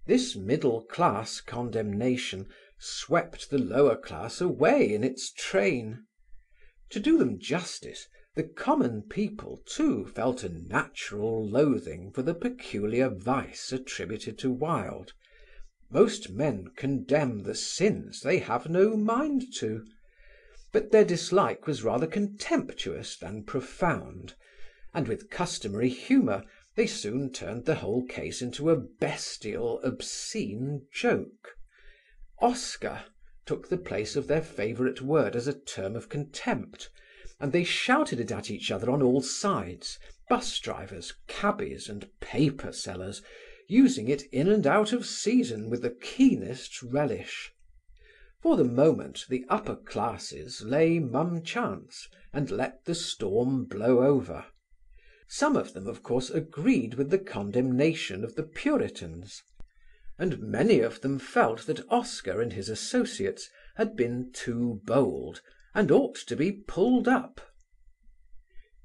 This middle-class condemnation swept the lower class away in its train. To do them justice, the common people too felt a natural loathing for the peculiar vice attributed to Wilde. Most men condemn the sins they have no mind to. But their dislike was rather contemptuous than profound, and with customary humour they soon turned the whole case into a bestial, obscene joke. Oscar took the place of their favourite word as a term of contempt, and they shouted it at each other on all sides, bus drivers, cabbies and paper sellers, using it in and out of season with the keenest relish. For the moment the upper classes lay mum chance and let the storm blow over. Some of them, of course, agreed with the condemnation of the Puritans, and many of them felt that Oscar and his associates had been too bold and ought to be pulled up.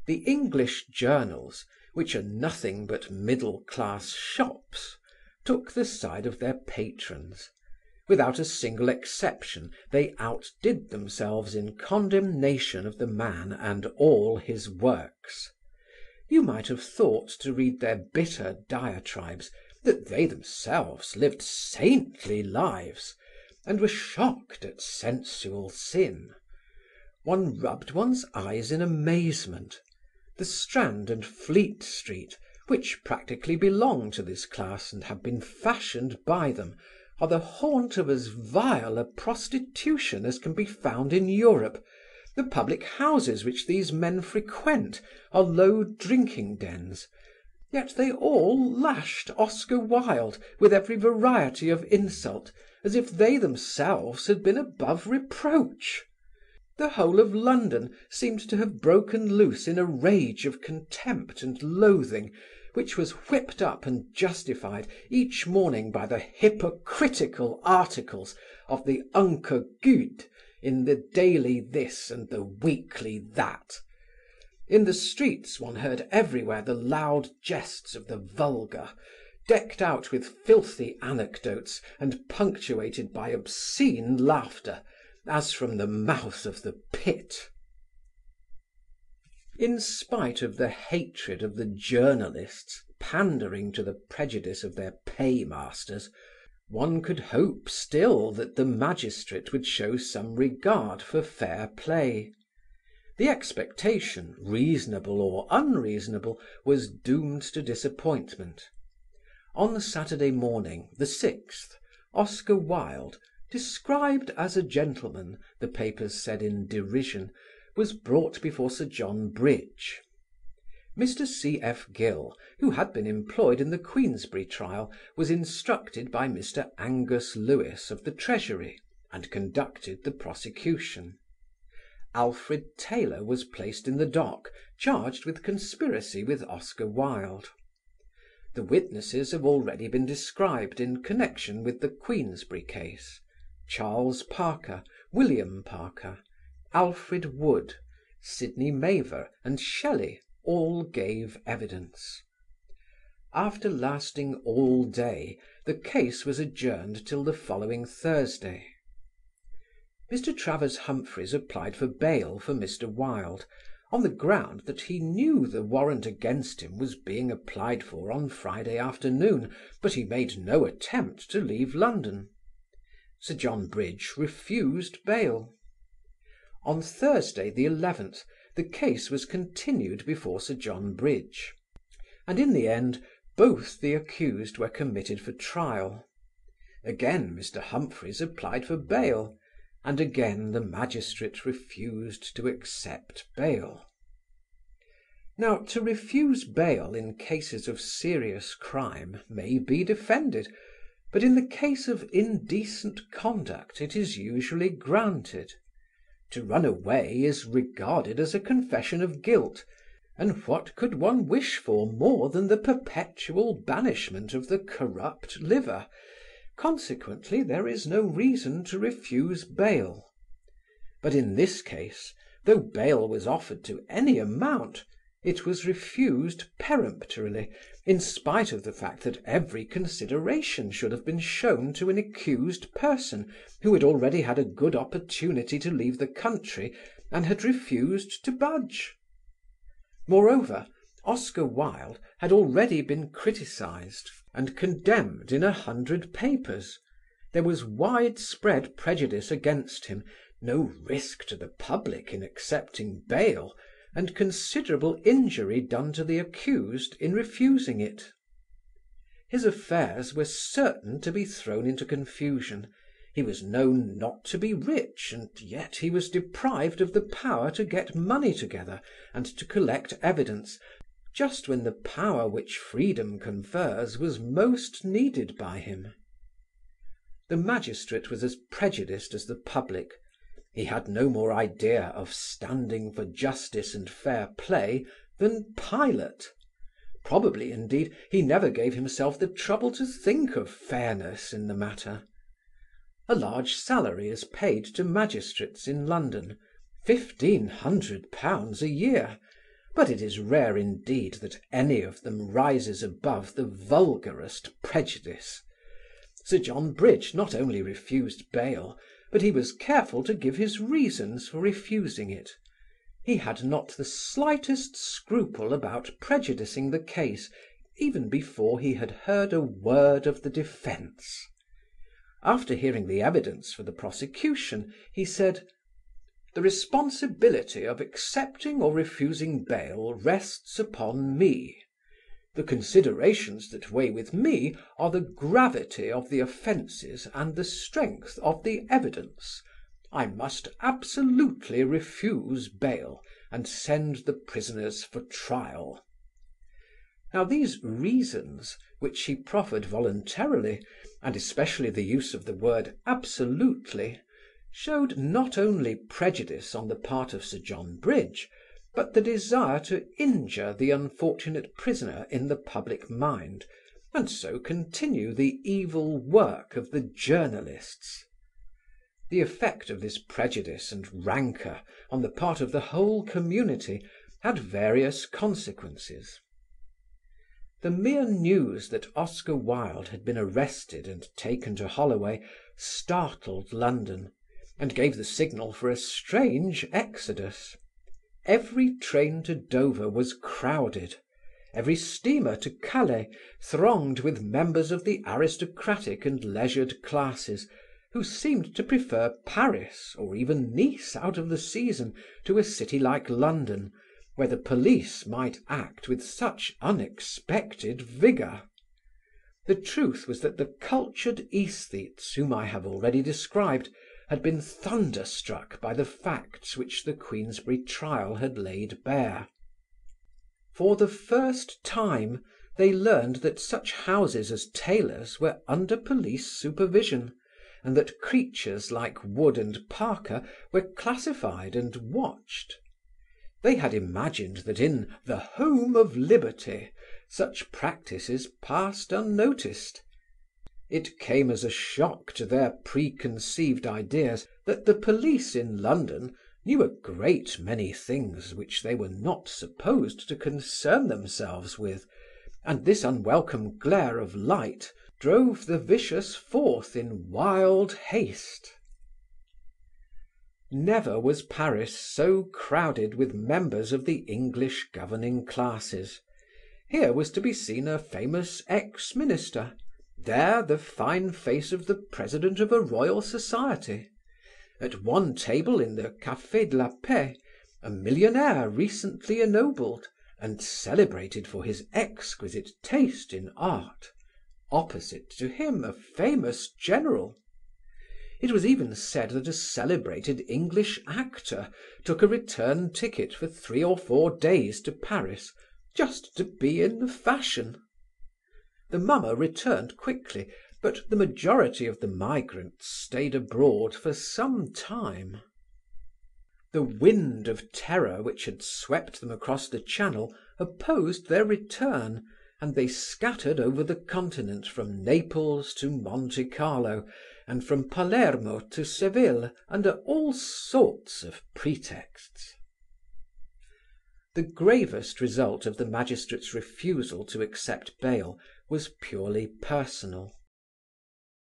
The English journals, which are nothing but middle-class shops, took the side of their patrons. Without a single exception they outdid themselves in condemnation of the man and all his works. You might have thought, to read their bitter diatribes, that they themselves lived saintly lives, and were shocked at sensual sin. One rubbed one's eyes in amazement. The Strand and Fleet Street, which practically belong to this class and have been fashioned by them, are the haunt of as vile a prostitution as can be found in Europe. The public houses which these men frequent are low drinking dens, yet they all lashed Oscar Wilde with every variety of insult, as if they themselves had been above reproach. The whole of London seemed to have broken loose in a rage of contempt and loathing, which was whipped up and justified each morning by the hypocritical articles of the Unker Good in the Daily This and the Weekly That. In the streets one heard everywhere the loud jests of the vulgar, decked out with filthy anecdotes and punctuated by obscene laughter, as from the mouth of the pit. In spite of the hatred of the journalists pandering to the prejudice of their paymasters, one could hope still that the magistrate would show some regard for fair play. The expectation, reasonable or unreasonable, was doomed to disappointment. On Saturday morning, the 6th, Oscar Wilde, described as a gentleman, the papers said in derision, was brought before Sir John Bridge. Mr. C. F. Gill, who had been employed in the Queensberry trial, was instructed by Mr. Angus Lewis of the Treasury, and conducted the prosecution. Alfred Taylor was placed in the dock, charged with conspiracy with Oscar Wilde. The witnesses have already been described in connection with the Queensberry case. Charles Parker, William Parker, Alfred Wood, Sidney Mavor and Shelley all gave evidence. After lasting all day, the case was adjourned till the following Thursday. Mr. Travers Humphreys applied for bail for Mr. Wilde, on the ground that he knew the warrant against him was being applied for on Friday afternoon, but he made no attempt to leave London. Sir John Bridge refused bail. On Thursday, the 11th, the case was continued before Sir John Bridge, and in the end both the accused were committed for trial. Again Mr. Humphreys applied for bail, and again the magistrate refused to accept bail. Now, to refuse bail in cases of serious crime may be defended, but in the case of indecent conduct it is usually granted. To run away is regarded as a confession of guilt, and what could one wish for more than the perpetual banishment of the corrupt liver? Consequently, there is no reason to refuse bail. But in this case, though bail was offered to any amount, It was refused peremptorily, in spite of the fact that every consideration should have been shown to an accused person who had already had a good opportunity to leave the country and had refused to budge. Moreover, Oscar Wilde had already been criticised and condemned in 100 papers. There was widespread prejudice against him, no risk to the public in accepting bail, and considerable injury done to the accused in refusing it. His affairs were certain to be thrown into confusion. He was known not to be rich, and yet he was deprived of the power to get money together and to collect evidence, just when the power which freedom confers was most needed by him. The magistrate was as prejudiced as the public. He had no more idea of standing for justice and fair play than Pilate. Probably, indeed, he never gave himself the trouble to think of fairness in the matter. A large salary is paid to magistrates in London, £1,500 a year, but it is rare indeed that any of them rises above the vulgarest prejudice. Sir John Bridge not only refused bail, but he was careful to give his reasons for refusing it. He had not the slightest scruple about prejudicing the case, even before he had heard a word of the defence. After hearing the evidence for the prosecution, he said: "The responsibility of accepting or refusing bail rests upon me. The considerations that weigh with me are the gravity of the offences and the strength of the evidence. I must absolutely refuse bail and send the prisoners for trial." Now these reasons, which he proffered voluntarily, and especially the use of the word absolutely, showed not only prejudice on the part of Sir John Bridge, but the desire to injure the unfortunate prisoner in the public mind, and so continue the evil work of the journalists. The effect of this prejudice and rancour on the part of the whole community had various consequences. The mere news that Oscar Wilde had been arrested and taken to Holloway startled London, and gave the signal for a strange exodus. Every train to Dover was crowded, every steamer to Calais thronged with members of the aristocratic and leisured classes, who seemed to prefer Paris or even Nice out of the season to a city like London, where the police might act with such unexpected vigour. The truth was that the cultured aesthetes whom I have already described had been thunderstruck by the facts which the Queensberry trial had laid bare. For the first time they learned that such houses as Taylor's were under police supervision, and that creatures like Wood and Parker were classified and watched. They had imagined that in the home of liberty such practices passed unnoticed. It came as a shock to their preconceived ideas that the police in London knew a great many things which they were not supposed to concern themselves with, and this unwelcome glare of light drove the vicious forth in wild haste. Never was Paris so crowded with members of the English governing classes. Here was to be seen a famous ex-minister, there the fine face of the president of a royal society. At one table in the Café de la Paix, a millionaire recently ennobled, and celebrated for his exquisite taste in art. Opposite to him a famous general. It was even said that a celebrated English actor took a return ticket for 3 or 4 days to Paris, just to be in the fashion. The mummer returned quickly, but the majority of the migrants stayed abroad for some time. The wind of terror which had swept them across the Channel opposed their return, and they scattered over the continent from Naples to Monte Carlo, and from Palermo to Seville under all sorts of pretexts. The gravest result of the magistrate's refusal to accept bail was purely personal.